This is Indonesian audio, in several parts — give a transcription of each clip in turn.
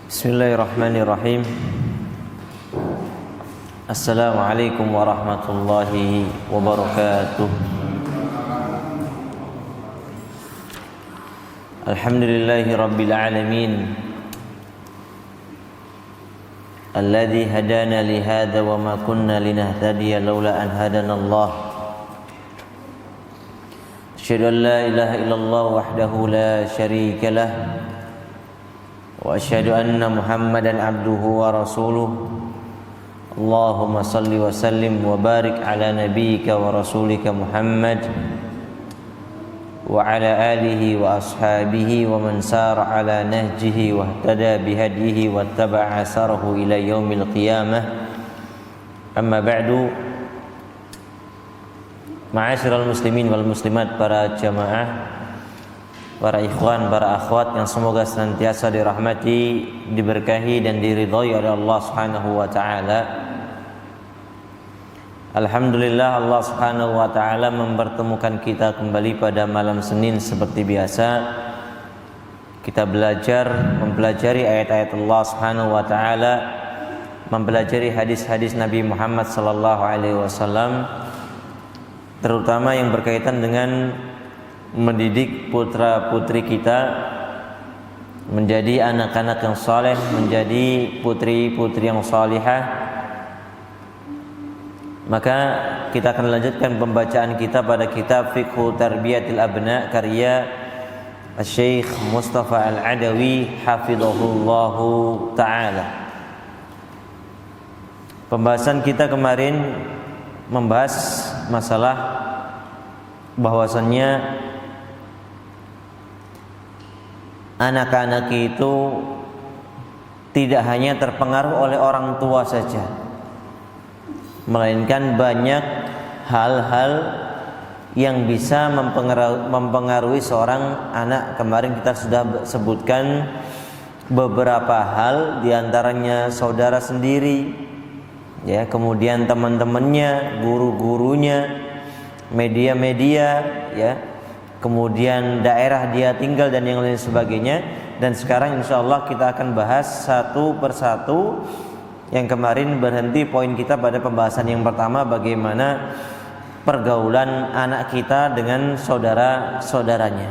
Bismillahirrahmanirrahim. Assalamualaikum warahmatullahi wabarakatuh. Alhamdulillahi rabbil alamin, alladzi hadana li hadza wa ma kunna linahtadiya laula an hadana Allah. Asyhadu an la ilaha illallah wahdahu la syarika lah wa asyhadu anna Muhammadan abduhu wa rasuluh. Allahumma salli wa sallim wa barik ala nabiyyika wa rasulika Muhammad wa ala alihi wa ashabihi wa man sara ala nahjihi wa ihtada bihadihi wa taba'a asarahu ila yaumil qiyamah. Amma ba'du. Ma'asyiral muslimin wal muslimat, para jamaah, para ikhwan, para akhwat yang semoga senantiasa dirahmati, diberkahi dan diridhai oleh Allah Subhanahu wa taala. Alhamdulillah, Allah Subhanahu wa taala mempertemukan kita kembali pada malam Senin seperti biasa. Kita mempelajari ayat-ayat Allah Subhanahu wa taala, mempelajari hadis-hadis Nabi Muhammad sallallahu alaihi wasallam, terutama yang berkaitan dengan mendidik putra-putri kita menjadi anak-anak yang saleh, menjadi putri-putri yang salihah. Maka kita akan lanjutkan pembacaan kita pada kitab Fiqhu Tarbiyatil Abna karya Syekh Mustafa Al-Adawi hafizahullahu ta'ala. Pembahasan kita kemarin membahas masalah bahwasannya anak-anak itu tidak hanya terpengaruh oleh orang tua saja, melainkan banyak hal-hal yang bisa mempengaruhi seorang anak. Kemarin kita sudah sebutkan beberapa hal, diantaranya saudara sendiri, ya, kemudian teman-temannya, guru-gurunya, media-media, ya, kemudian daerah dia tinggal dan yang lain sebagainya. Dan sekarang insya Allah kita akan bahas satu persatu. Yang kemarin berhenti poin kita pada pembahasan yang pertama, bagaimana pergaulan anak kita dengan saudara-saudaranya,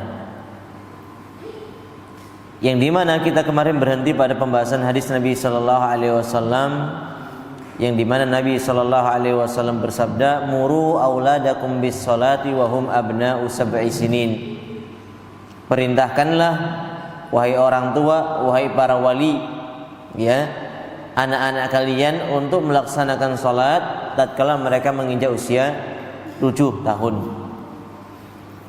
yang dimana kita kemarin berhenti pada pembahasan hadis Nabi Sallallahu Alaihi Wasallam, yang dimana Nabi Sallallahu Alaihi Wasallam bersabda, muru auladakum bis salati wa hum abna'u sab'i sinin. Perintahkanlah wahai orang tua, wahai para wali, ya, anak-anak kalian untuk melaksanakan salat tatkala mereka menginjak usia 7 tahun.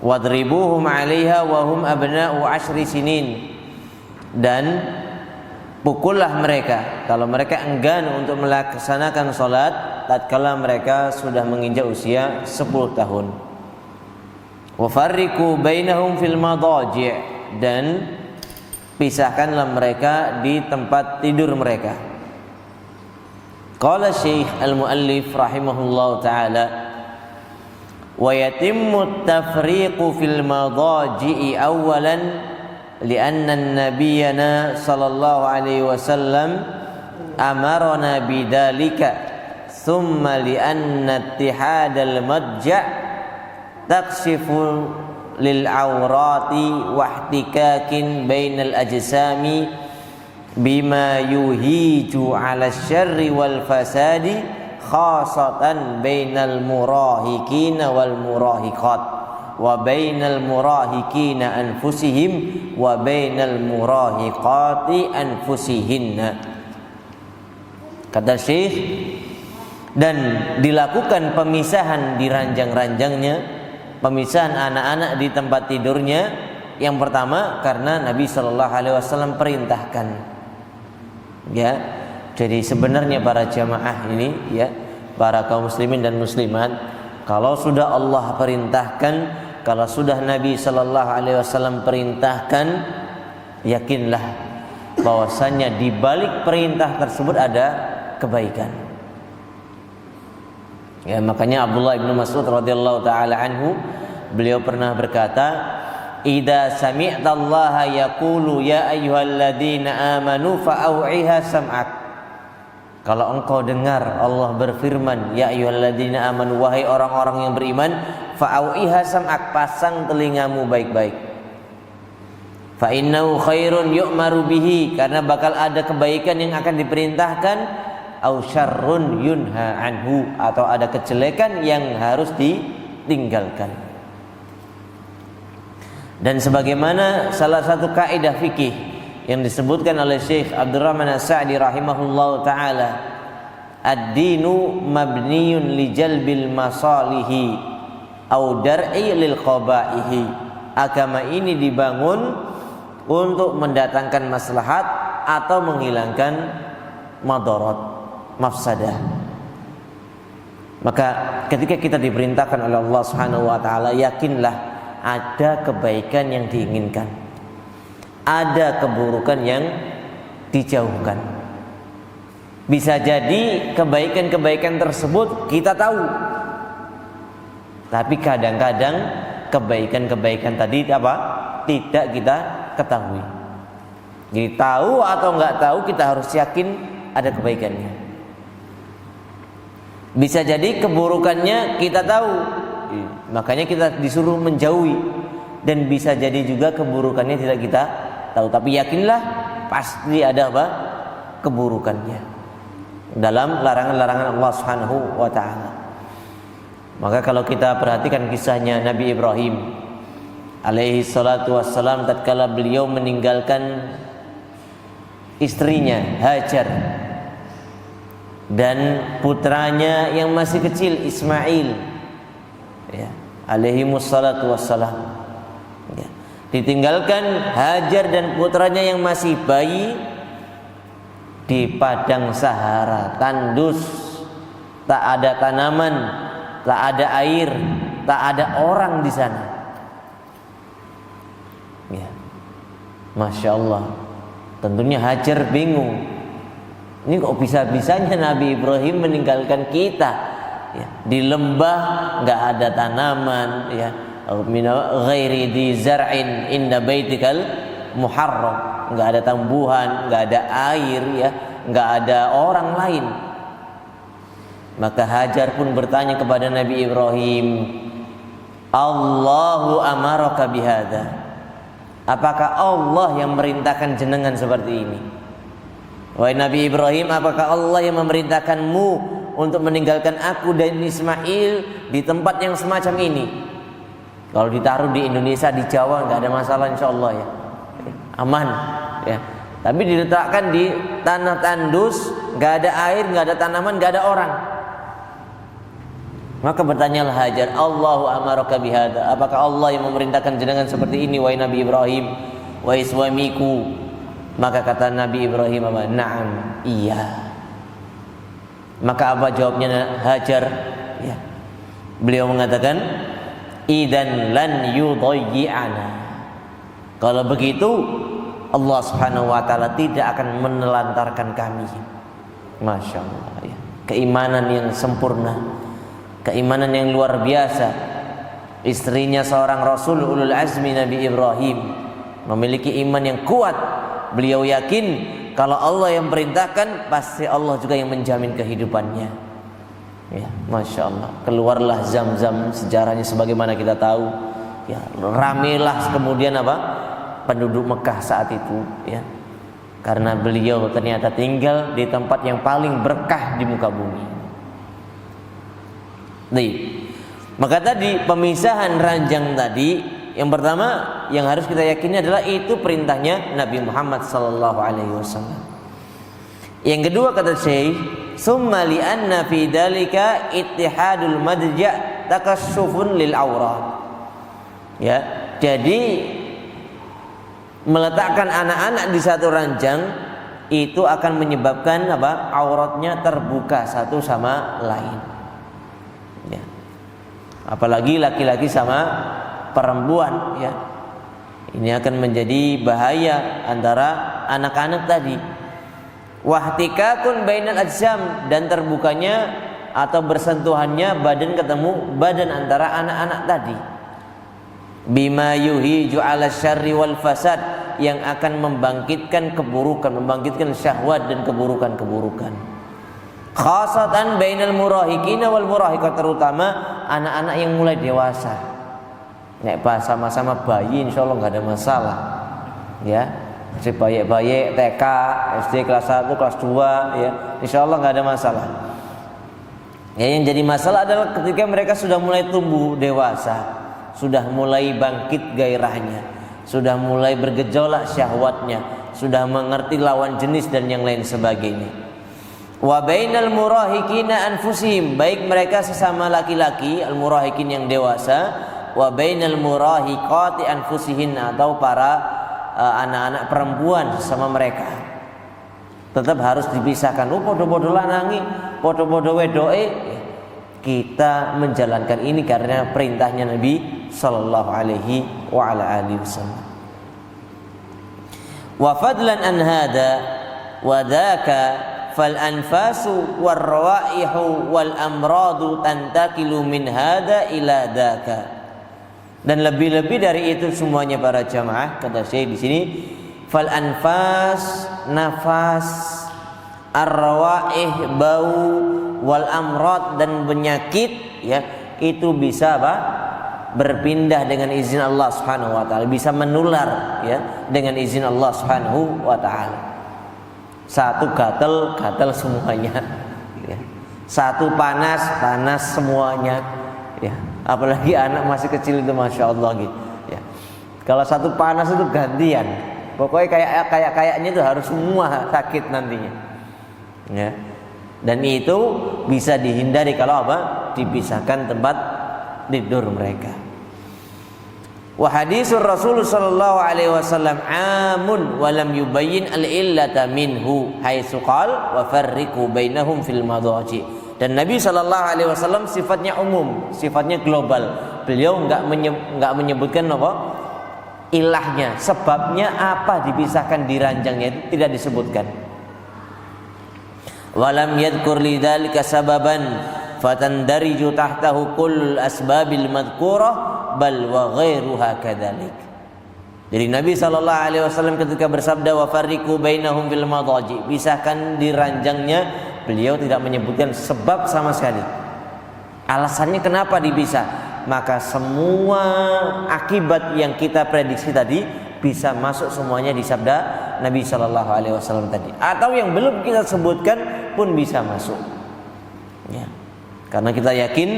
Wadribuhum 'alaiha wa hum abna'u 10 sinin. Dan pukullah mereka kalau mereka enggan untuk melaksanakan salat tatkala mereka sudah menginjak usia 10 tahun. Wa farriqu bainahum fil madaji', dan pisahkanlah mereka di tempat tidur mereka. Qala Syekh Al-Muallif rahimahullahu taala, wa yatimmu at-tafriqu fil madaji'i awwalan li'anna an-nabiyyana sallallahu alaihi wasallam amarna bidzalika, thumma li'anna ittihadal madja' takshifu lil awrati wa ihtikakin bainal ajsami bima yuhiju 'ala syarri wal fasadi khasatan bainal murahikina wal murahiqat wa bainal murahikina anfusihim wa bainal murahiqati anfusihinna. Kata Syekh, dan dilakukan pemisahan di ranjang-ranjangnya, pemisahan anak-anak di tempat tidurnya. Yang pertama karena Nabi Sallallahu Alaihi Wasallam perintahkan, ya. Jadi sebenarnya para jamaah ini, ya, para kaum muslimin dan muslimat, kalau sudah Allah perintahkan, kalau sudah Nabi Sallallahu Alaihi Wasallam perintahkan, yakinlah bahwasanya di balik perintah tersebut ada kebaikan. Ya, makanya Abdullah bin Mas'ud radhiyallahu taala anhu, beliau pernah berkata, idza sami'tallaha yaqulu ya ayyuhalladzina amanu fa'au'iha sam'ak. Kalau engkau dengar Allah berfirman, ya ayyuhalladzina amanu, wahai orang-orang yang beriman, fa'au'iha sam'ak, pasang telingamu baik-baik. Fa innahu khairun yu'maru bihi, karena bakal ada kebaikan yang akan diperintahkan, au syarrun yunha anhu, atau ada kejelekan yang harus ditinggalkan. Dan sebagaimana salah satu kaidah fikih yang disebutkan oleh Syekh Abdurrahman As-Sa'di rahimahullahu taala, ad-dinu mabniyun li jalbil masalihi au dar'i lil qabaihi. Agama ini dibangun untuk mendatangkan maslahat atau menghilangkan madarat, mafsadah. Maka ketika kita diperintahkan oleh Allah Subhanahu wa taala, yakinlah ada kebaikan yang diinginkan, ada keburukan yang dijauhkan. Bisa jadi kebaikan-kebaikan tersebut kita tahu, tapi kadang-kadang kebaikan-kebaikan tadi tidak kita ketahui. Jadi tahu atau nggak tahu, kita harus yakin ada kebaikannya. Bisa jadi keburukannya kita tahu, makanya kita disuruh menjauhi. Dan bisa jadi juga keburukannya tidak kita tahu, tapi yakinlah pasti ada keburukannya dalam larangan-larangan Allah Subhanahu wa taala. Maka kalau kita perhatikan kisahnya Nabi Ibrahim alaihi salatu wassalam, tatkala beliau meninggalkan istrinya Hajar dan putranya yang masih kecil Ismail, ya, alaihi wassalatu wassalam, ya, ditinggalkan Hajar dan putranya yang masih bayi di padang Sahara, tandus, tak ada tanaman, tak ada air, tak ada orang di sana. Ya, Masya Allah. Tentunya Hajar bingung. Ini kok bisa-bisanya Nabi Ibrahim meninggalkan kita, ya, di lembah, nggak ada tanaman, ya, ghairi di zar'in inda baitikal muharram, nggak ada tumbuhan, nggak ada air, ya, nggak ada orang lain. Maka Hajar pun bertanya kepada Nabi Ibrahim, Allahu amaraka bihadza, apakah Allah yang merintahkan jenengan seperti ini? Wahai Nabi Ibrahim, apakah Allah yang memerintahkanmu untuk meninggalkan aku dan Ismail di tempat yang semacam ini? Kalau ditaruh di Indonesia, di Jawa, nggak ada masalah insya Allah, ya, aman, ya. Tapi diletakkan di tanah tandus, nggak ada air, nggak ada tanaman, nggak ada orang. Maka bertanyalah Hajar, Allahu amaraka bihadza, apakah Allah yang memerintahkan jenengan seperti ini wahai Nabi Ibrahim, wahai suamiku? Maka kata Nabi Ibrahim, na'am, iya. Maka apa jawabnya Hajar? Ya, beliau mengatakan, idan lan yudayyi'ana. Kalau begitu Allah Subhanahu wa taala tidak akan menelantarkan kami. Masya Allah, ya. Keimanan yang sempurna, keimanan yang luar biasa. Istrinya seorang Rasul ulul azmi Nabi Ibrahim memiliki iman yang kuat. Beliau yakin kalau Allah yang perintahkan, pasti Allah juga yang menjamin kehidupannya. Ya, Masya Allah. Keluarlah Zam-Zam, sejarahnya sebagaimana kita tahu. Ya, ramelah kemudian penduduk Mekah saat itu. Ya, karena beliau ternyata tinggal di tempat yang paling berkah di muka bumi. Nih, maka tadi pemisahan ranjang tadi, yang pertama yang harus kita yakini adalah itu perintahnya Nabi Muhammad sallallahu alaihi wasallam. Yang kedua kata Syekh, summa li anna fi dzalika ittihadul madja' takasyufun lil aurah. Ya, jadi meletakkan anak-anak di satu ranjang itu akan menyebabkan auratnya terbuka satu sama lain. Ya. Apalagi laki-laki sama perempuan, ya, ini akan menjadi bahaya antara anak-anak tadi. Wahtikakun bainal ajsam, dan terbukanya atau bersentuhannya badan ketemu badan antara anak-anak tadi. bima yuhiju 'ala syarri wal fasad, yang akan membangkitkan keburukan, membangkitkan syahwat dan keburukan-keburukan. Khasatan bainal murahiqina wal murahiqat, terutama anak-anak yang mulai dewasa. Nek pas sama-sama bayi insyaallah enggak ada masalah. Ya, masih bayi-bayi TK, SD kelas 1, kelas 2 ya, insyaallah enggak ada masalah. Ya, yang jadi masalah adalah ketika mereka sudah mulai tumbuh dewasa, sudah mulai bangkit gairahnya, sudah mulai bergejolak syahwatnya, sudah mengerti lawan jenis dan yang lain sebagainya. Wa bainal murahiqina anfusihim, baik mereka sesama laki-laki al-murahiqin yang dewasa, wa bainal murahiqati anfusihin, atau para anak-anak perempuan sesama mereka. Tetap harus dipisahkan. Podo-podo lanangi, podo-podo wedoke, kita menjalankan ini karena perintahnya Nabi sallallahu alaihi wa ala alihi wasallam. Wa fadlan an hada wa dzaka fal anfasu war rawaihu wal amradu tantakilu min hada ila dzaka. Dan lebih-lebih dari itu semuanya para jamaah, kata Syekh di sini, fal anfas, nafas, ar-rawaih, bau, wal amrad, dan penyakit, ya, itu bisa apa? Berpindah dengan izin Allah Subhanahu wa taala, bisa menular, ya, dengan izin Allah Subhanahu wa taala. Satu gatel, gatel semuanya, ya. Satu panas, panas semuanya, ya. Apalagi anak masih kecil itu masya Allah gitu, ya. Kalau satu panas itu gantian, pokoknya kayaknya itu harus semua sakit nantinya, ya. Dan itu bisa dihindari kalau apa? Dipisahkan tempat tidur mereka. Wa hadisur Rasul sallallahu alaihi wasallam amun wa lam yubayyin al-illata minhu haitsu qala wa farriqu bainahum fil madaji. Dan Nabi sallallahu alaihi wasallam sifatnya umum, sifatnya global. Beliau enggak menyebutkan apa? Ilahnya, sebabnya apa dipisahkan di ranjangnya, itu tidak disebutkan. Walam yadhkur lidzalika sababan fatandariju tahtahu kullul asbabil madhkurah bal wa ghairuha kadzalik. Jadi Nabi sallallahu alaihi wasallam ketika bersabda wa farriqu bainahum fil madaji, pisahkan di ranjangnya, beliau tidak menyebutkan sebab sama sekali. Alasannya kenapa dipisah? Maka semua akibat yang kita prediksi tadi bisa masuk semuanya di sabda Nabi sallallahu alaihi wasallam tadi, atau yang belum kita sebutkan pun bisa masuk, ya. Karena kita yakin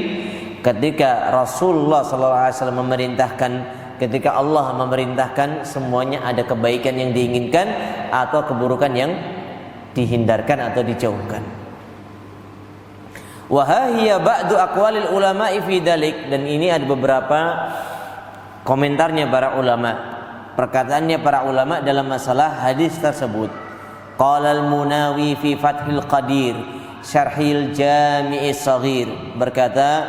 ketika Rasulullah sallallahu alaihi wasallam memerintahkan, ketika Allah memerintahkan, semuanya ada kebaikan yang diinginkan atau keburukan yang dihindarkan atau dijauhkan. Wa hiya ba'du aqwalil ulama'i fi dzalik, dan ini ada beberapa komentarnya para ulama, perkataannya para ulama dalam masalah hadis tersebut. Qala al-Munawi fi Fathil Qadir Syarhil Jami'is Shaghir, berkata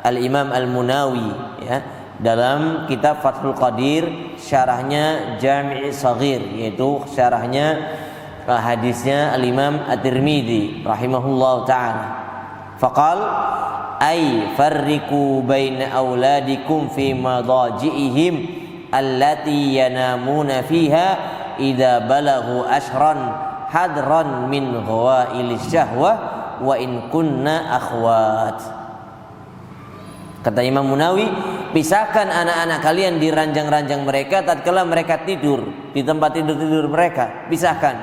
Al-Imam Al-Munawi, ya, dalam kitab Fathul Qadir syarahnya Jami'is Shaghir, yaitu syarahnya hadisnya Al-Imam At-Tirmidzi rahimahullahu taala. Faqal ay farriqu baina auladikum fi madaji'ihim allati yanamuna fiha idza balaghu ashran hadran min ghawail syahwah wa in kunna akhwat. Kata Imam Munawi, pisahkan anak-anak kalian di ranjang-ranjang mereka tatkala mereka tidur di tempat tidur mereka, pisahkan,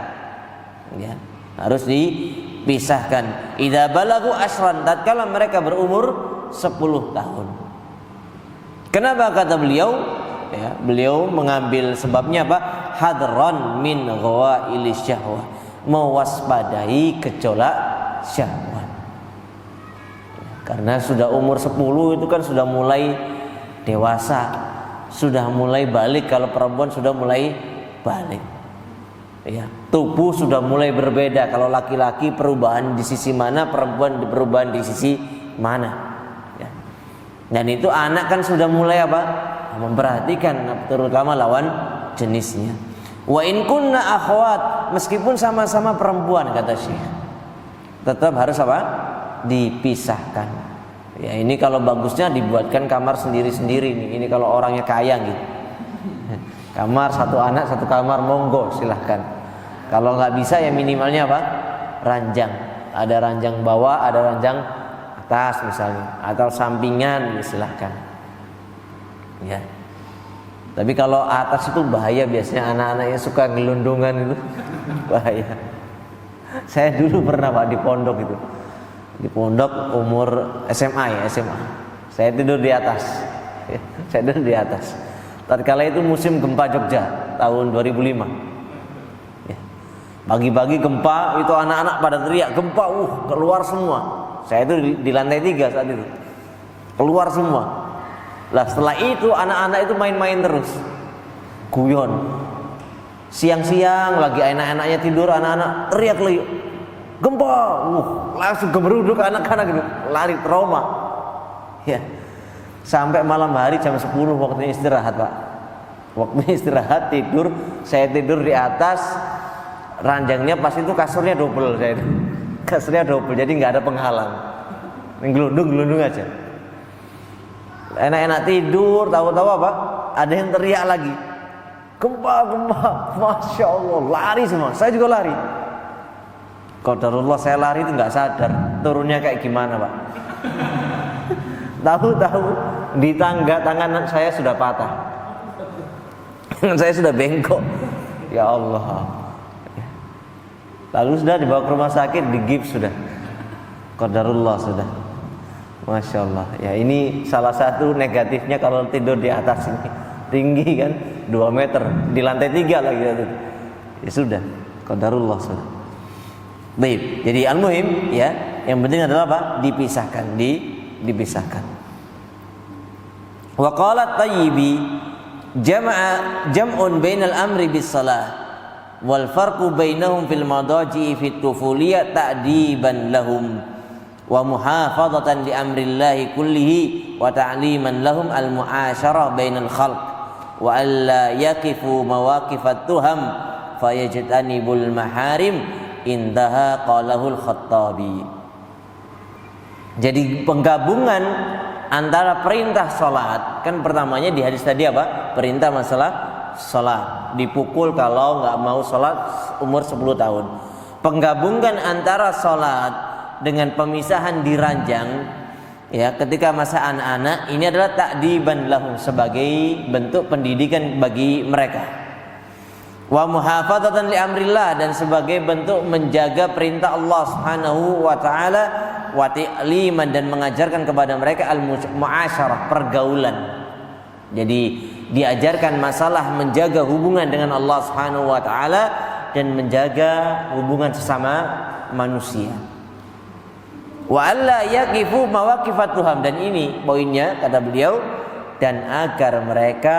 ya, harus dipisahkan. Idza balaghu ashran, tatkala mereka berumur 10 tahun. Kenapa kata beliau? Ya, beliau mengambil sebabnya apa? Hadran min ghawail syahwah, mewaspadai gejolak syahwat. Karena sudah umur 10 itu kan sudah mulai dewasa, sudah mulai balik. Kalau perempuan sudah mulai balik, ya, tubuh sudah mulai berbeda. Kalau laki-laki perubahan di sisi mana, perempuan perubahan di sisi mana, ya. Dan itu anak kan sudah mulai apa? Memperhatikan terutama lawan jenisnya. Wa in kunna akhwat, meskipun sama-sama perempuan, kata Syekh, tetap harus apa? Dipisahkan. Ya ini kalau bagusnya dibuatkan kamar sendiri-sendiri nih. Ini kalau orangnya kaya gitu. Kamar satu anak satu kamar, monggo silahkan. Kalau nggak bisa ya minimalnya apa? Ranjang. Ada ranjang bawah, ada ranjang atas misalnya, atau sampingan, ya silahkan. Ya. Tapi kalau atas itu bahaya, biasanya anak-anak yang suka gelundungan itu bahaya. Saya dulu pernah Pak di pondok itu. Di pondok umur SMA ya, SMA. Saya tidur di atas. Saya tidur di atas. Tatkala itu musim gempa Jogja tahun 2005. Ya. Pagi-pagi gempa, itu anak-anak pada teriak gempa, keluar semua. Saya itu di lantai 3 saat itu. Keluar semua. Lah setelah itu anak-anak itu main-main terus. Guyon. Siang-siang lagi enak-enaknya tidur, anak-anak teriak lagi gempa, langsung gemeruduk anak-anak gitu, lari trauma. Ya. Sampai malam hari jam 10 waktunya istirahat Pak. Waktunya istirahat tidur, saya tidur di atas, ranjangnya pas itu kasurnya double saya itu. Kasurnya double, jadi nggak ada penghalang. Gelundung aja. Enak-enak tidur, tahu-tahu apa? Ada yang teriak lagi. Gempa, masya Allah, lari semua. Saya juga lari. Qadarullah saya lari itu nggak sadar turunnya kayak gimana Pak. Tahu-tahu di tangga tangan saya sudah patah. Tangan saya sudah bengkok. Ya Allah. Lalu sudah dibawa ke rumah sakit, digips sudah. Qadarullah sudah. Masya Allah. Ya ini salah satu negatifnya kalau tidur di atas ini. Tinggi kan 2 meter, di lantai 3 lagi. Ya sudah, qadarullah sudah. Baik, jadi al-muhim ya, yang penting adalah apa? Dipisahkan, dipisahkan. Wa qala Tayyibi jam'un bainal amri bis salah wal farqu bainahum fil madaji fit tufuliyah ta'diban lahum wa muhafadatan li amrillahi kullihi wa ta'liman lahum al mu'asyarah bainal khalq wa alla yaqifu mawaqifat tuham fayajtanibul maharim indaha qalahul Khattabi. Jadi penggabungan antara perintah salat, kan pertamanya di hadis tadi apa? Perintah masalah salat, dipukul kalau nggak mau salat umur 10 tahun. Penggabungan antara salat dengan pemisahan di ranjang ya ketika masa anak-anak ini adalah ta'diban lahum, sebagai bentuk pendidikan bagi mereka. Wa muhafadzatan li amrillah, dan sebagai bentuk menjaga perintah Allah Subhanahu wa taala, wa ta'liman, dan mengajarkan kepada mereka al muasyarah, pergaulan. Jadi diajarkan masalah menjaga hubungan dengan Allah Subhanahu wa taala dan menjaga hubungan sesama manusia. Wa alla yaqifu mawaqifat tuham, dan ini poinnya kata beliau, dan agar mereka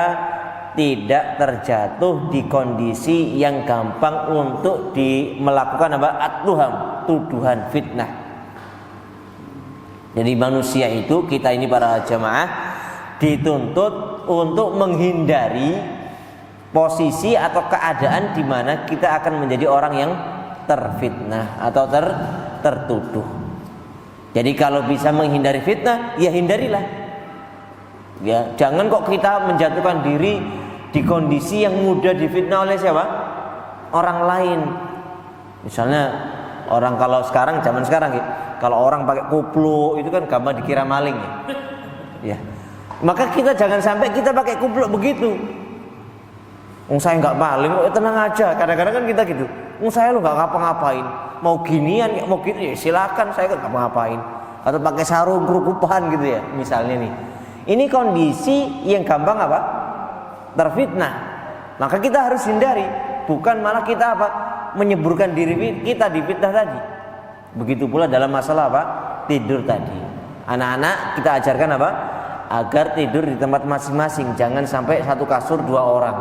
tidak terjatuh di kondisi yang gampang untuk melakukan apa? At-tuham, tuduhan, fitnah. Jadi manusia itu, kita ini para jamaah dituntut untuk menghindari posisi atau keadaan di mana kita akan menjadi orang yang terfitnah atau tertuduh. Jadi kalau bisa menghindari fitnah, ya hindarilah. Ya, jangan kok kita menjatuhkan diri di kondisi yang mudah difitnah oleh siapa? Orang lain. Misalnya orang kalau sekarang, zaman sekarang ya, kalau orang pakai kupluk itu kan gampang dikira maling ya. Ya. Maka kita jangan sampai kita pakai kupluk begitu. Saya nggak maling, tenang aja. Kadang-kadang kan kita gitu. Saya lu nggak ngapa-ngapain. Mau ginian, mau gitu ya silakan, saya nggak ngapa-ngapain. Atau pakai sarung kerukupan gitu ya, misalnya nih. Ini kondisi yang gampang apa? Terfitnah. Maka kita harus hindari, bukan malah kita apa? Menyeburkan diri kita di fitnah tadi. Begitu pula dalam masalah apa? Tidur tadi. Anak-anak kita ajarkan apa? Agar tidur di tempat masing-masing, jangan sampai satu kasur 2 orang.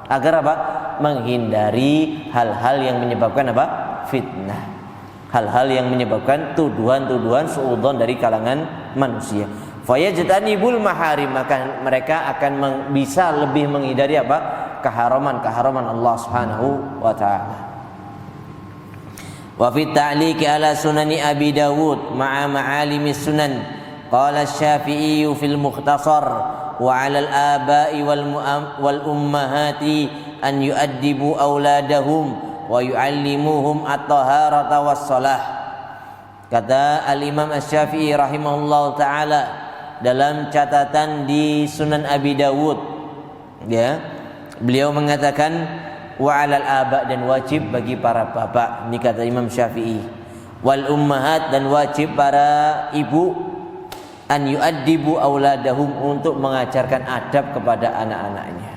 Agar apa? Menghindari hal-hal yang menyebabkan apa? Fitnah. Hal-hal yang menyebabkan tuduhan-tuduhan suudzon dari kalangan manusia. Fayajtanibul maharim, maka mereka akan bisa lebih menghindari apa? Keharaman-keharaman Allah Subhanahu wa taala. Wa fi ta'liqi ala sunani Abi Dawud ma'a ma'alimis sunan Qala Asy-Syafi'i fil Mukhtasar wa 'alal aba'i wal ummahati an yu'addibu auladahum wa yu'allimuhum at-taharata was-shalah. Kata Al-Imam Asy-Syafi'i rahimahullahu taala dalam catatan di Sunan Abi Dawud, ya, beliau mengatakan wa 'alal aba, dan wajib bagi para bapak, ini kata Imam Syafi'i, wal ummahat, dan wajib para ibu, an yu'addibu auladahum, untuk mengajarkan adab kepada anak-anaknya,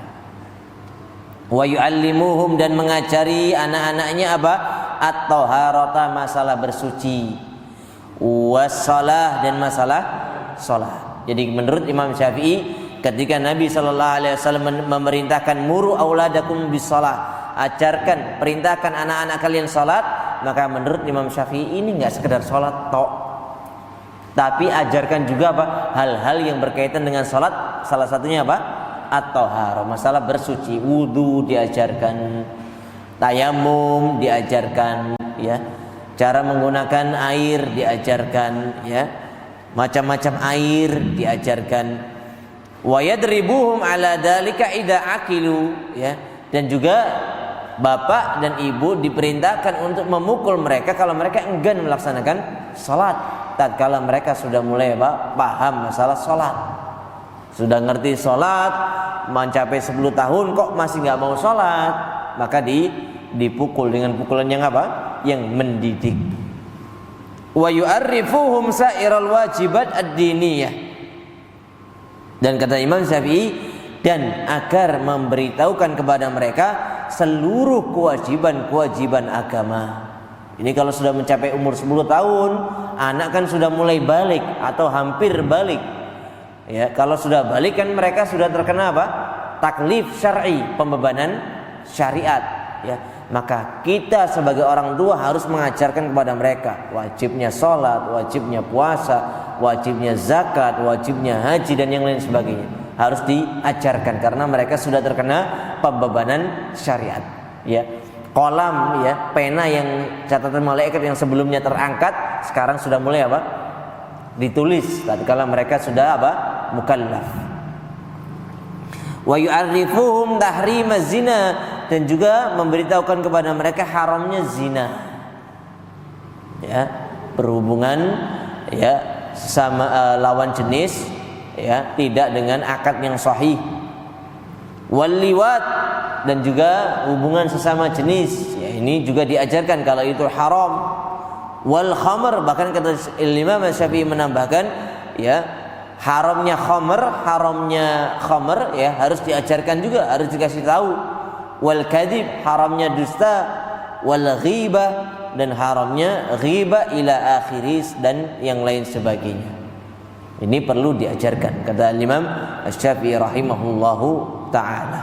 wa yu'allimuhum, dan mengajari anak-anaknya apa? At-taharata, masalah bersuci, wassalah, dan masalah salat. Jadi menurut Imam Syafi'i, ketika Nabi SAW memerintahkan muru auladakum bisalah, ajarkan, perintahkan anak-anak kalian salat, maka menurut Imam Syafi'i ini enggak sekedar salat tok, tapi ajarkan juga apa? Hal-hal yang berkaitan dengan salat. Salah satunya apa? At-tahara, masalah bersuci, wudu diajarkan, tayamum diajarkan, ya, cara menggunakan air diajarkan, ya, macam-macam air diajarkan. Wa yadribuhum ala dzalika idza aqilu, ya, dan juga bapak dan ibu diperintahkan untuk memukul mereka kalau mereka enggan melaksanakan salat, tatkala mereka sudah mulai paham masalah salat, sudah ngerti salat, mencapai 10 tahun kok masih enggak mau salat, maka dipukul dengan pukulan yang apa? Yang mendidik. Wa yu'arrifuhum sa'iral wajibat ad-diniyah. Dan kata Imam Syafi'i, dan agar memberitahukan kepada mereka seluruh kewajiban-kewajiban agama. Ini kalau sudah mencapai umur 10 tahun, anak kan sudah mulai balik atau hampir balik. Ya, kalau sudah balik kan mereka sudah terkena apa? Taklif syar'i, pembebanan syariat, ya. Maka kita sebagai orang tua harus mengajarkan kepada mereka wajibnya sholat, wajibnya puasa, wajibnya zakat, wajibnya haji, dan yang lain sebagainya. Harus diajarkan karena mereka sudah terkena pembebanan syariat, ya. Kolam, ya, pena yang catatan malaikat yang sebelumnya terangkat sekarang sudah mulai apa? Ditulis tatkala mereka sudah apa? Mukallaf. Wa yu'arrifuhum tahrimaz zina, dan juga memberitahukan kepada mereka haramnya zina, ya, berhubungan, ya, sama lawan jenis, ya, tidak dengan akad yang sahih. Wal liwat, dan juga hubungan sesama jenis, ya, ini juga diajarkan kalau itu haram. Wal khamr, bahkan kata Imam Syafi'i menambahkan, ya, haramnya khamr, ya, harus diajarkan juga, harus dikasih tahu. Wal kadhib, haramnya dusta. Wal ghibah, dan haramnya ghibah ila akhiris, dan yang lain sebagainya. Ini perlu diajarkan, kata Imam Asy-Syafi'i rahimahullahu taala.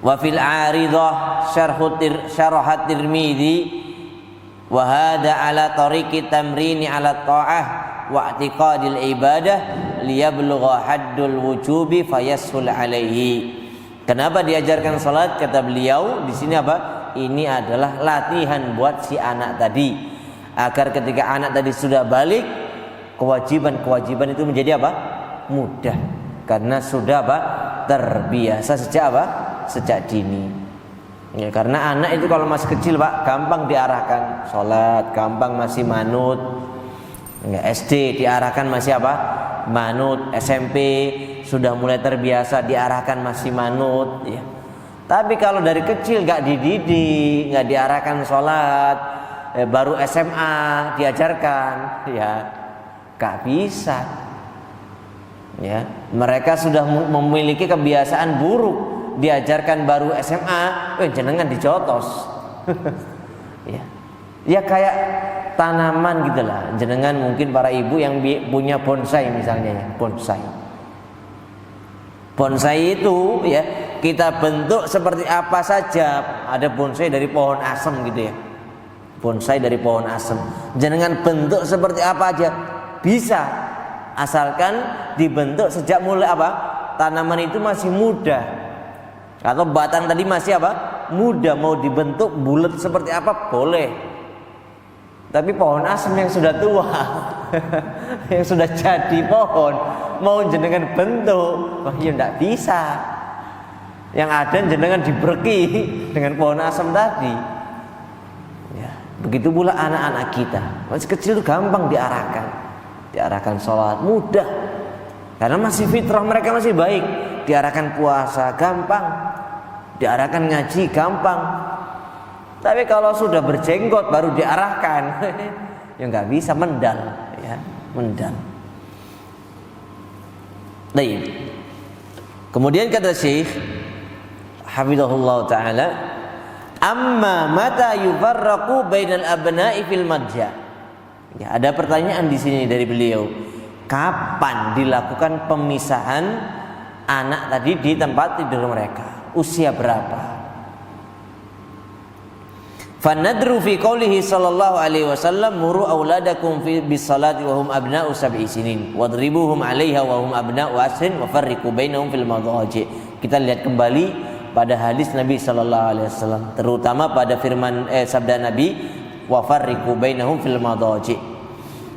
Wa fil 'aridah syarhat Tirmidzi wa hada ala tariqi tamrini ala ta'ah wa i'tiqadil ibadah liyablugha haddul wujubi fayashul alaihi. Kenapa diajarkan salat? Kata beliau di sini apa? Ini adalah latihan buat si anak tadi, agar ketika anak tadi sudah balik, kewajiban-kewajiban itu menjadi apa? Mudah, karena sudah apa? Terbiasa sejak apa? Sejak dini. Ya, karena anak itu kalau masih kecil, Pak, gampang diarahkan salat, gampang masih manut. Enggak, SD diarahkan masih apa? Manut. SMP sudah mulai terbiasa diarahkan masih manut, ya. Tapi kalau dari kecil nggak dididik, nggak diarahkan sholat, baru SMA diajarkan, ya nggak bisa, ya. Mereka sudah memiliki kebiasaan buruk, diajarkan baru SMA, jenengan dijotos. Ya kayak tanaman gitulah. Jenengan mungkin para ibu yang punya bonsai misalnya, ya, bonsai itu, ya, kita bentuk seperti apa saja. Ada bonsai dari pohon asem gitu, ya, bonsai dari pohon asem, jenengan bentuk seperti apa aja bisa, asalkan dibentuk sejak mulai apa? Tanaman itu masih muda, atau batang tadi masih apa? Muda. Mau dibentuk bulat seperti apa boleh. Tapi pohon asem yang sudah tua yang sudah jadi pohon mau jenengan bentuk, wah ya ndak bisa. Yang ada jenengan diberki dengan pohon asam tadi. Ya, begitu pula anak-anak kita. Masih kecil itu gampang diarahkan sholat mudah, karena masih fitrah mereka masih baik. Diarahkan puasa gampang, diarahkan ngaji gampang. Tapi kalau sudah berjenggot baru diarahkan, ya nggak bisa, mendal, ya mendal. Baik. Kemudian kata Syekh hafizahullah taala, amma mata yufarraqu bainal abna'i fil madja. Ya, ada pertanyaan di sini dari beliau. Kapan dilakukan pemisahan anak tadi di tempat tidur mereka? Usia berapa? Fanadru fi qoulihi sallallahu alaihi wasallam muru auladakum fi bisalati wa hum abna'u sab'i sinin wadribuhum 'alaiha wa hum abna'u asrin wa farriqu bainahum fil madhaji. Kita lihat kembali pada hadis Nabi sallallahu alaihi wasallam, terutama pada firman sabda Nabi wa farriqu bainahum fil madhaji.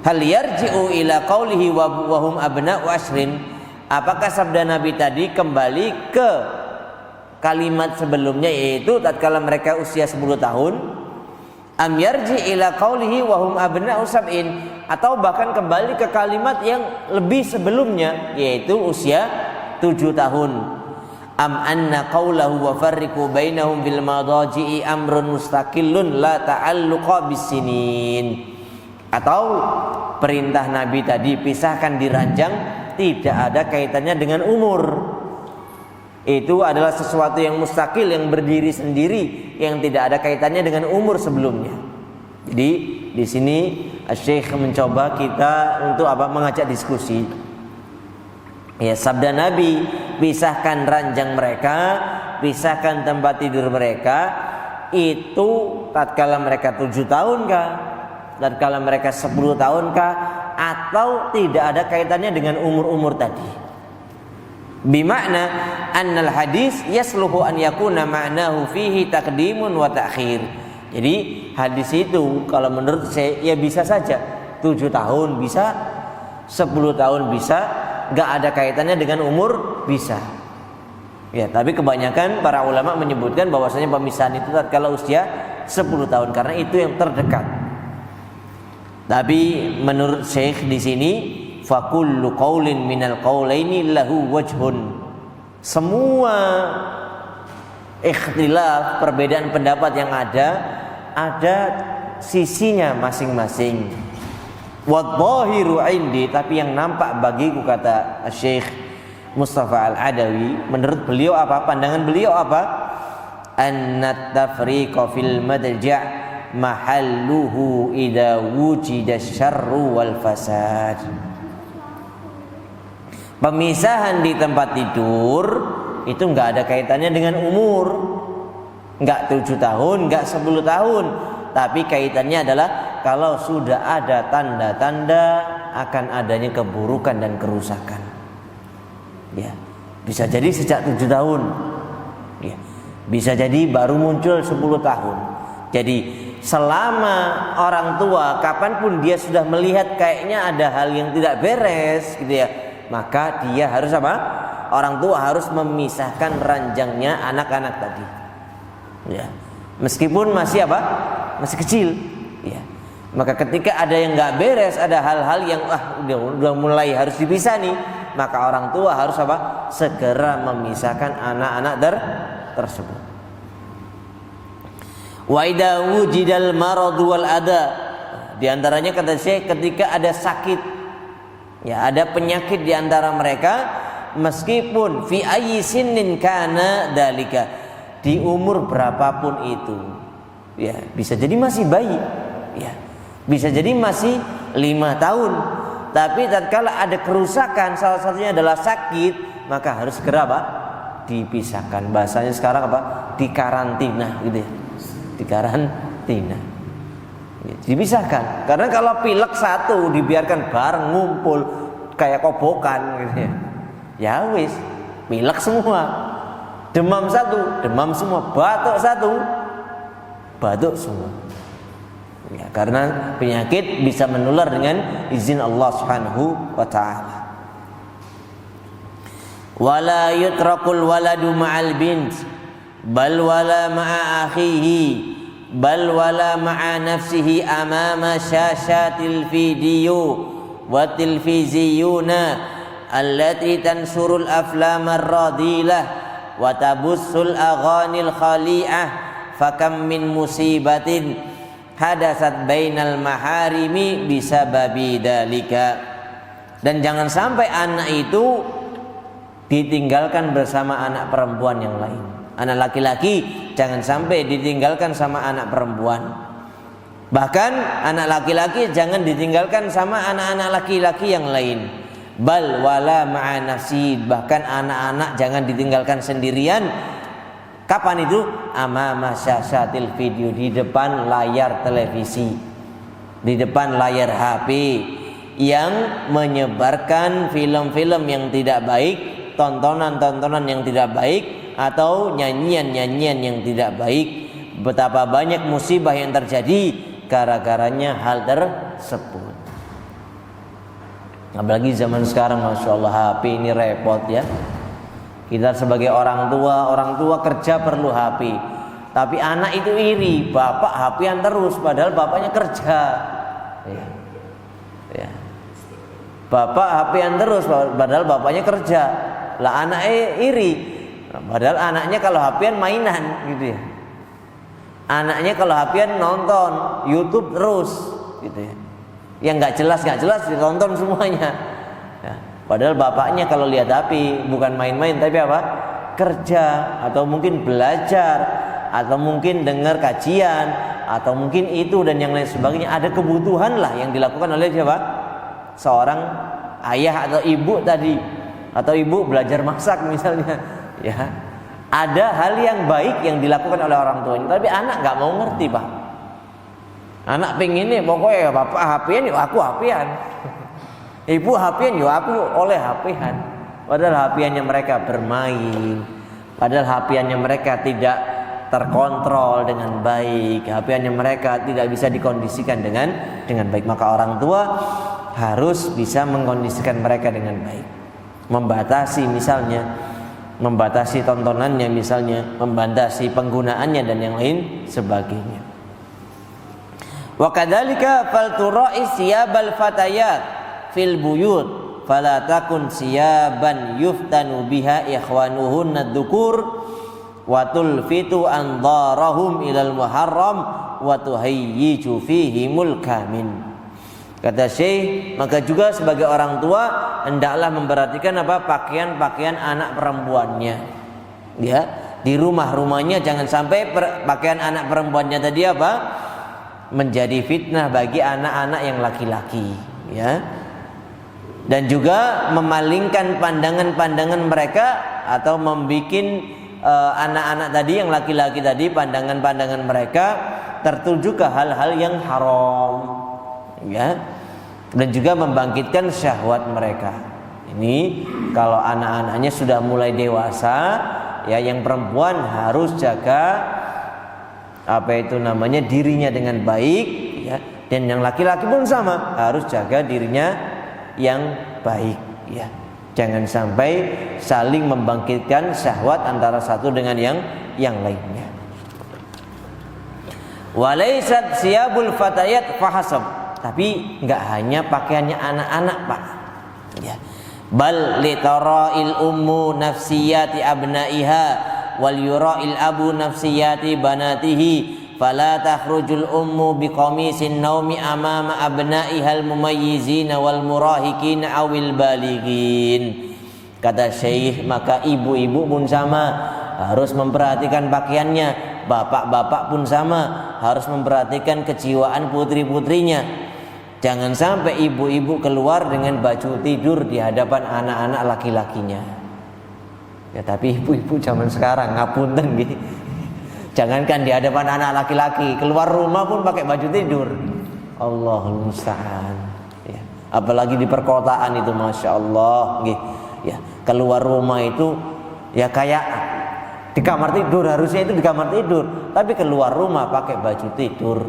Hal yarji'u ila qoulihi wa hum abna'u asrin? Apakah sabda Nabi tadi kembali ke kalimat sebelumnya, yaitu tatkala mereka usia 10 tahun? Am yarji ila qaulihi wa hum abna'u sab'in, atau bahkan kembali ke kalimat yang lebih sebelumnya, yaitu usia 7 tahun. Am anna qaulahu wa farriqu bainahum bil madaji'i amrun mustaqillun la ta'alluqa bisinin, atau perintah Nabi tadi pisahkan di ranjang tidak ada kaitannya dengan umur. Itu adalah sesuatu yang mustaqil, yang berdiri sendiri, yang tidak ada kaitannya dengan umur sebelumnya. Jadi di sini Syekh mencoba kita untuk mengajak diskusi. Ya, sabda Nabi pisahkan ranjang mereka, pisahkan tempat tidur mereka, itu tatkala mereka 7 tahun kah? Tatkala mereka 10 tahun kah? Atau tidak ada kaitannya dengan umur-umur tadi? Bimakna annal hadis yasluhu an yakuna ma'nahu fihi taqdimun wa ta'khir. Jadi hadis itu kalau menurut saya ya bisa saja 7 tahun bisa, 10 tahun bisa, enggak ada kaitannya dengan umur bisa. Ya, tapi kebanyakan para ulama menyebutkan bahwasanya pemisahan itu tatkala usia 10 tahun karena itu yang terdekat. Tapi menurut Syekh di sini fakullu qaulin minal qaulaini lahu wajhun. Semua ikhtilaf, perbedaan pendapat yang ada sisinya masing-masing. Wadzahiru indi, tapi yang nampak bagiku, kata Syekh Mustafa Al-Adawi, menurut beliau apa? Pandangan beliau apa? Annat tafriqa fil madja' mahalluhu idza wujida syarru wal fasad. Pemisahan di tempat tidur itu enggak ada kaitannya dengan umur. Enggak 7 tahun, enggak 10 tahun, tapi kaitannya adalah kalau sudah ada tanda-tanda akan adanya keburukan dan kerusakan. Ya, bisa jadi sejak 7 tahun. Ya, bisa jadi baru muncul 10 tahun. Jadi selama orang tua kapanpun dia sudah melihat kayaknya ada hal yang tidak beres gitu ya, maka dia harus apa? Orang tua harus memisahkan ranjangnya anak-anak tadi. Ya, meskipun masih apa? Masih kecil. Ya, maka ketika ada yang nggak beres, ada hal-hal yang udah mulai harus dipisah nih, maka orang tua harus apa? Segera memisahkan anak-anak tersebut. Wa idza wujidal marad wal ada, di antaranya kata Syekh ketika ada sakit, ya ada penyakit di antara mereka, meskipun fi ayyi sinnin kana dalika, di umur berapapun itu, ya bisa jadi masih bayi, ya bisa jadi masih 5 tahun, tapi tatkala ada kerusakan, salah satunya adalah sakit, maka harus segera apa? Dipisahkan. Bahasanya sekarang apa? Dikarantina gitu ya, dikarantina. Dipisahkan. Karena kalau pilek satu dibiarkan bareng ngumpul kayak kobokan gitu ya, ya wis pilek semua. Demam satu, demam semua. Batuk satu, batuk semua. Ya, karena penyakit bisa menular dengan izin Allah Subhanahu wa taala. Wala yutrakul waladu ma'al bint bal wala ma'a akhihi bal wala ma'a nafsihi amama syashatil video wa tilfiziyuna allati tansurul aflamar radilah wa tabussul aghanil khali'ah fakam min musibatin hadasat bainal maharimi bisababi dalika. Dan jangan sampai anak itu ditinggalkan bersama anak perempuan yang lain. Anak laki-laki jangan sampai ditinggalkan sama anak perempuan. Bahkan anak laki-laki jangan ditinggalkan sama anak-anak laki-laki yang lain. Bal wala ma'a nafsi, bahkan anak-anak jangan ditinggalkan sendirian. Kapan itu? Amama syashatil video, di depan layar televisi, di depan layar HP yang menyebarkan film-film yang tidak baik, tontonan-tontonan yang tidak baik, atau nyanyian-nyanyian yang tidak baik. Betapa banyak musibah yang terjadi gara-garanya hal tersebut. Apalagi zaman sekarang, Masya Allah, HP ini repot ya. Kita sebagai orang tua kerja perlu HP. Tapi anak itu iri, bapak HP-an terus padahal bapaknya kerja. Ya. Ya. Bapak HP-an terus padahal bapaknya kerja. Lah anaknya iri, padahal anaknya kalau HP-an mainan gitu ya. Anaknya kalau HP-an nonton YouTube terus gitu ya. Yang nggak jelas ditonton semuanya. Ya. Padahal bapaknya kalau lihat HP bukan main-main tapi apa? Kerja, atau mungkin belajar, atau mungkin dengar kajian, atau mungkin itu dan yang lain sebagainya. Ada kebutuhan lah yang dilakukan oleh siapa? Seorang ayah atau ibu tadi, atau ibu belajar masak misalnya. Ya, ada hal yang baik yang dilakukan oleh orang tuanya, tapi anak nggak mau ngerti, Pak. Anak pengennya pokoknya bapak HP-an, yuk aku HP-an. Ibu HP-an, yuk aku oleh HP-an. Padahal HP-annya mereka bermain, padahal HP-annya mereka tidak terkontrol dengan baik, HP-annya mereka tidak bisa dikondisikan dengan baik. Maka orang tua harus bisa mengkondisikan mereka dengan baik. Membatasi misalnya, membatasi tontonannya misalnya, membatasi penggunaannya dan yang lain sebagainya. Wa kadzalika fal turai siyabal fatayat fil buyut fala takun siyaban yuftanu biha ikhwanuhunna dzukur wa tulfitu andarahum ilal muharram wa tuhayyiju fihimul kamin. Kata Syekh, maka juga sebagai orang tua hendaklah memperhatikan apa? Pakaian-pakaian anak perempuannya. Ya, di rumah-rumahnya jangan sampai pakaian anak perempuannya tadi apa? Menjadi fitnah bagi anak-anak yang laki-laki, ya. Dan juga memalingkan pandangan-pandangan mereka atau membuat anak-anak tadi yang laki-laki tadi pandangan-pandangan mereka tertuju ke hal-hal yang haram, ya. Dan juga membangkitkan syahwat mereka. Ini kalau anak-anaknya sudah mulai dewasa, ya, yang perempuan harus jaga dirinya dengan baik, ya. Dan yang laki-laki pun sama, harus jaga dirinya yang baik, ya. Jangan sampai saling membangkitkan syahwat antara satu dengan yang lainnya. Walaisat siyabul fatayat fahasab, tapi enggak hanya pakaiannya anak-anak, Pak, ya. Bal litara'il ummu nafsiyati abnaiha wal yura'il abu nafsiyati banatihi fala takhrujul ummu biqamisin naumi amama abnaihal mumayyizina wal murahiqina awil balighin. Kata Syekh, maka ibu-ibu pun sama harus memperhatikan pakaiannya, bapak-bapak pun sama harus memperhatikan kejiwaan putri-putrinya. Jangan sampai ibu-ibu keluar dengan baju tidur di hadapan anak-anak laki-lakinya. Ya, tapi ibu-ibu zaman sekarang ngapunten gitu. Jangankan di hadapan anak laki-laki, keluar rumah pun pakai baju tidur. Allahul musta'an. Ya. Apalagi di perkotaan itu, masya Allah. Gitu. Ya, keluar rumah itu ya kayak di kamar tidur, harusnya itu di kamar tidur, tapi keluar rumah pakai baju tidur.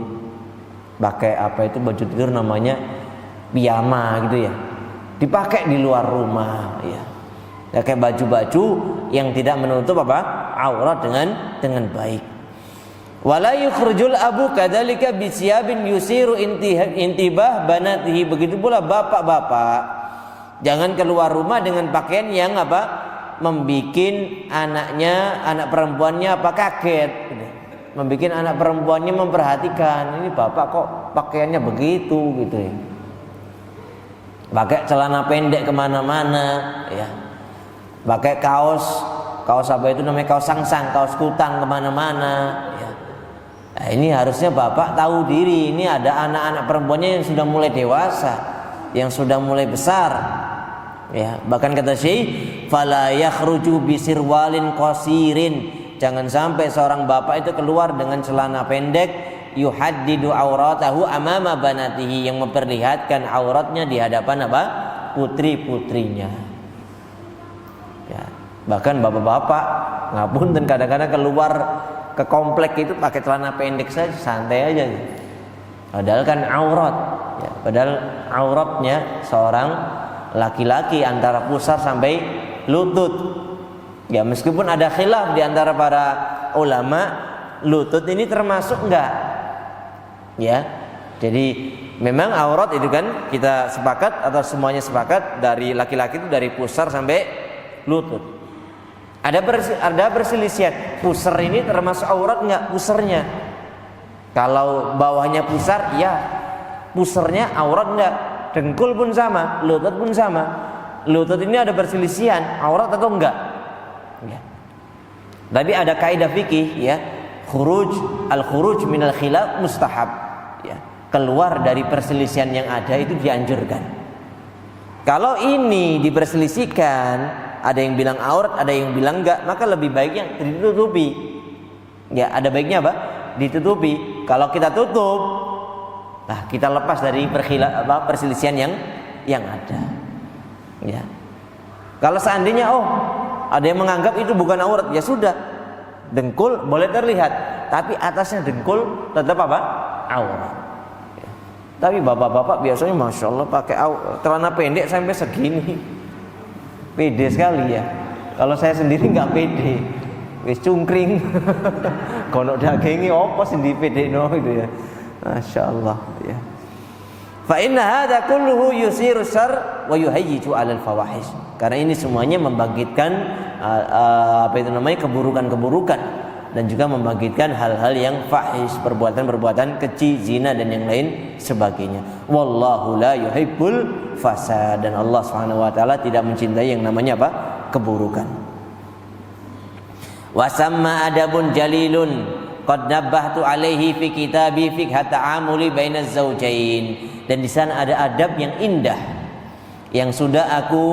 pakai apa itu baju tidur namanya piyama gitu ya, dipakai di luar rumah ya. Pakai baju-baju yang tidak menutup apa? Aurat dengan baik. Wala yukhrujul abu kadzalika bisiyabin yusiru intibah banatihi. Begitu pula bapak-bapak jangan keluar rumah dengan pakaian yang apa? Membikin anaknya, anak perempuannya apa kaget gitu. Membikin anak perempuannya memperhatikan, ini bapak kok pakaiannya begitu gitu ya. Pakai celana pendek kemana-mana ya. Pakai kaos apa itu namanya, kaos sangsang, kaos kutang kemana-mana ya. Nah, ini harusnya bapak tahu diri, ini ada anak-anak perempuannya yang sudah mulai dewasa, yang sudah mulai besar ya. Bahkan kata Syekh, fala yakhruju bisirwalin qasirin, jangan sampai seorang bapak itu keluar dengan celana pendek yuhaddidu auratahu amama banatihi, yang memperlihatkan auratnya di hadapan apa? Putri-putrinya. Ya, bahkan bapak-bapak ngapunten kadang-kadang keluar ke komplek itu pakai celana pendek saja, santai aja gitu. Padahal kan aurat ya, padahal auratnya seorang laki-laki antara pusar sampai lutut. Ya, meskipun ada khilaf di antara para ulama, lutut ini termasuk enggak? Ya. Jadi memang aurat itu kan kita sepakat atau semuanya sepakat dari laki-laki itu dari pusar sampai lutut. Ada perselisihan, pusar ini termasuk aurat enggak pusarnya? Kalau bawahnya pusar, ya pusarnya aurat enggak? Dengkul pun sama, lutut pun sama. Lutut ini ada perselisihan, aurat atau enggak? Ya. Tapi ada kaidah fikih ya, al-khuruj minal khilaf mustahab ya. Keluar dari perselisihan yang ada itu dianjurkan. Kalau ini diperselisihkan, ada yang bilang aurat, ada yang bilang enggak, maka lebih baiknya ditutupi. Ya, ada baiknya apa? Ditutupi. Kalau kita tutup, nah kita lepas dari perselisihan yang ada. Ya. Kalau seandainya ada yang menganggap itu bukan aurat, ya sudah. Dengkul boleh terlihat, tapi atasnya dengkul tetap apa? Aurat. Ya. Tapi bapak-bapak biasanya masya Allah pakai celana pendek sampai segini. Pede sekali ya. Kalau saya sendiri nggak pede, wis cungkring. Kono dagingi opo sing dipedekno gitu ya. Masya Allah ya. Fa inna hadza kulluhu yusiru syarr wa yuhayyiju 'alal fawahish. Karena ini semuanya membangkitkan keburukan-keburukan dan juga membangkitkan hal-hal yang fahish, perbuatan-perbuatan keji, zina dan yang lain sebagainya. Wallahu la yuhibbul fasad, dan Allah Subhanahu wa taala tidak mencintai yang namanya apa? Keburukan. Wa samma adabun jalilun qad nabbahtu alaihi fi kitabi fiqh ta'amuli bainaz zaujain. Dan di sana ada adab yang indah yang sudah aku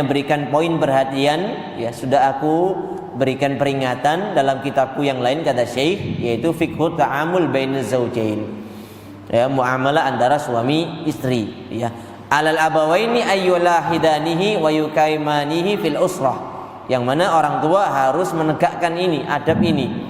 berikan poin perhatian ya, sudah aku berikan peringatan dalam kitabku yang lain, kata Syekh, yaitu fiqh ta'amul bainaz zaujain. Ya, muamalah antara suami istri ya. Alal abawaini ayyulahidanihi wa yukaimanihi fil usrah. Yang mana orang tua harus menegakkan ini, adab ini.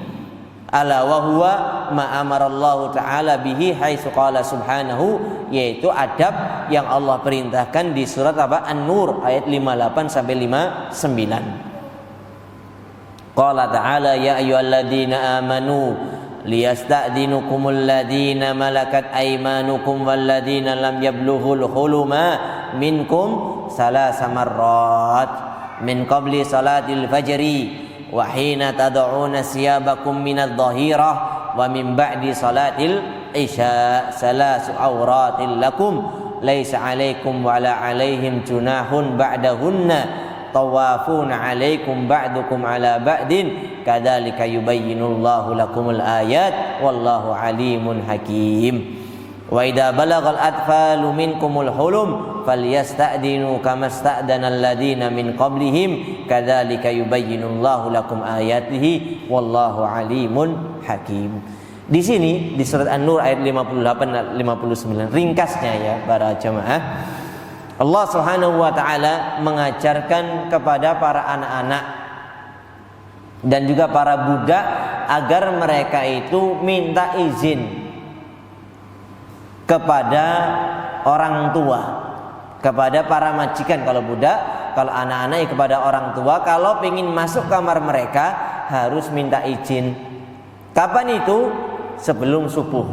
Ala wa huwa ma amarallahu ta'ala bihi haitsu qala subhanahu, yaitu adab yang Allah perintahkan di surat apa? An-Nur ayat 58 sampai 59. Qala ta'ala ya ayyuhalladzina amanu liyasta'dinukumul ladzina malakat aymanukum walladzina lam yablughul huluma minkum salasa marrat min qabli salatil fajri wa hina tad'una siyabakum minadh dhahirah wa min ba'di salatil isya salasu awratil lakum laisa 'alaikum wa la 'alaihim junahun ba'dahunna tawafuna 'alaikum ba'dukum 'ala ba'din kadzalika yubayyinullahu lakumul ayat wallahu 'alimun hakim. Wa idza balagal atfalu minkumul hulum falyasta'dinu kama sta'danal ladzina min qablihim kadzalika yubayyinullahu lakum ayatihi wallahu alimun hakim. Di sini di surat An-Nur ayat 58 dan 59 ringkasnya ya para jamaah, Allah Subhanahu wa taala mengajarkan kepada para anak-anak dan juga para budak agar mereka itu minta izin kepada orang tua, kepada para majikan kalau budak, kalau anak-anak ya kepada orang tua. Kalau ingin masuk kamar mereka harus minta izin. Kapan itu? Sebelum subuh.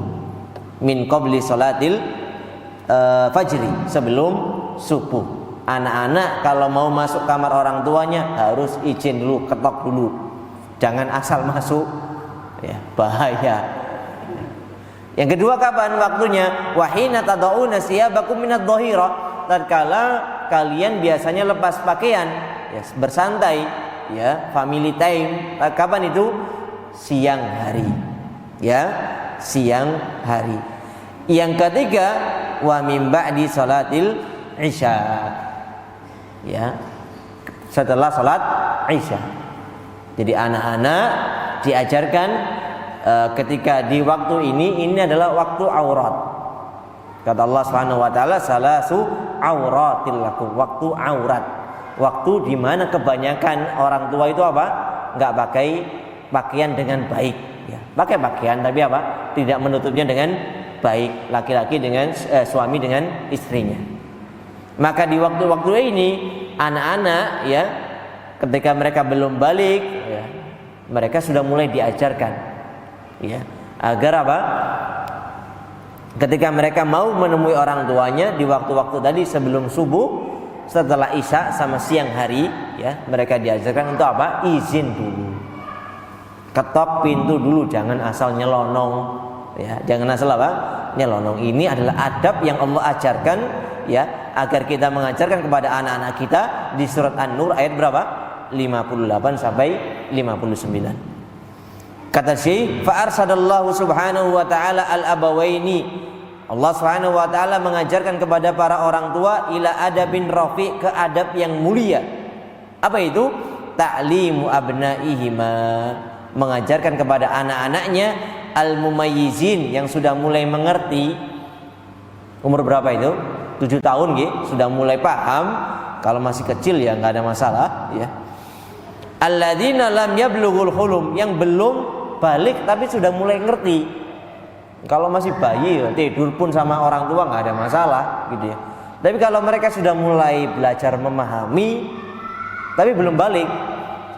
Min qabli salatil fajri, sebelum subuh. Anak-anak kalau mau masuk kamar orang tuanya harus izin dulu, ketok dulu. Jangan asal masuk, ya, bahaya. Yang kedua kapan waktunya? Wahina tad'una siyabakum minadh dhahira, tatkala kalian biasanya lepas pakaian, ya, bersantai, ya, family time. Kapan itu? Siang hari, ya, siang hari. Yang ketiga, wa min ba'di salatil isya, ya, setelah salat isya. Jadi anak-anak diajarkan ketika di waktu ini adalah waktu aurat. Kata Allah Subhanahu wa taala, salasu auratil lakum, waktu aurat. Waktu di mana kebanyakan orang tua itu apa? Enggak pakai pakaian dengan baik, ya. Pakai pakaian tapi apa? Tidak menutupnya dengan baik, laki-laki dengan suami dengan istrinya. Maka di waktu-waktu ini anak-anak, ya, ketika mereka belum balik, ya, mereka sudah mulai diajarkan, ya, agar apa? Ketika mereka mau menemui orang tuanya di waktu-waktu tadi sebelum subuh, setelah isya sama siang hari, ya, mereka diajarkan untuk apa? Izin dulu, ketok pintu dulu, jangan asal nyelonong, ya, jangan asal apa? Nyelonong. Ini adalah adab yang Allah ajarkan, ya, agar kita mengajarkan kepada anak-anak kita di surat An-Nur ayat berapa? 58 sampai 59. Kata Syekh, fa arsadallahu subhanahu wa ta'ala al-abawaini. Allah Subhanahu wa taala mengajarkan kepada para orang tua ila adabin rafi, ke adab yang mulia. Apa itu? Ta'limu abnaihima, mengajarkan kepada anak-anaknya al-mumayyizin, yang sudah mulai mengerti. Umur berapa itu? 7 tahun gitu, sudah mulai paham. Kalau masih kecil ya enggak ada masalah, ya. Alladzina lam yablughul hulum, yang belum balik tapi sudah mulai ngerti. Kalau masih bayi ya, tidur pun sama orang tua nggak ada masalah, gitu ya. Tapi kalau mereka sudah mulai belajar memahami tapi belum balik,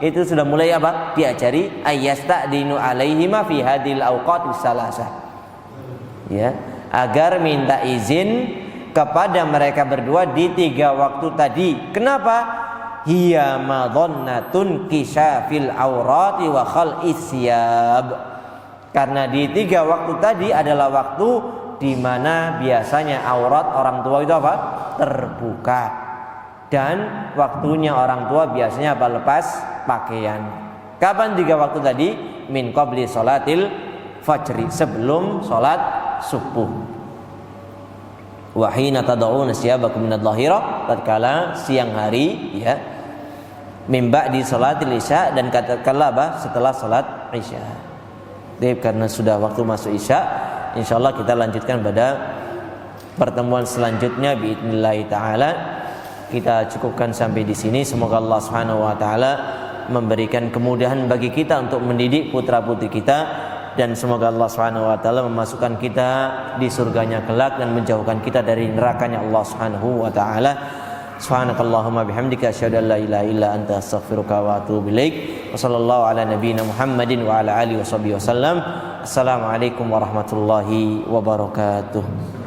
itu sudah mulai apa? Diajari ayyasta'dinu alaihima fi hadil awqatis salasah, ya, agar minta izin kepada mereka berdua di 3 waktu tadi. Kenapa? Hiya madhannatun kisyafil aurati wa khal'is siyab. Karena di 3 waktu tadi adalah waktu di mana biasanya aurat orang tua itu apa? Terbuka. Dan waktunya orang tua biasanya apa? Lepas pakaian. Kapan 3 waktu tadi? Min qabli salatil fajri, sebelum salat subuh. Wa hina tad'una siyabakum minadh dhahira, tatkala siang hari, ya, min ba'di salatil isya, dan tatkala apa? Setelah salat isya. Jadi karena sudah waktu masuk isya, insyaallah kita lanjutkan pada pertemuan selanjutnya biidznillah taala. Kita cukupkan sampai di sini. Semoga Allah Subhanahu wa taala memberikan kemudahan bagi kita untuk mendidik putra-putri kita, dan semoga Allah Subhanahu wa taala memasukkan kita di surganya kelak dan menjauhkan kita dari nerakanya Allah Subhanahu wa taala. Subhanakallahumma bihamdika asyhadu an la ilaha illa anta astaghfiruka wa atubu ilaik. Wa sallallahu ala nabiyyina Muhammadin wa ala alihi washabihi wasallam. Assalamualaikum warahmatullahi wabarakatuh.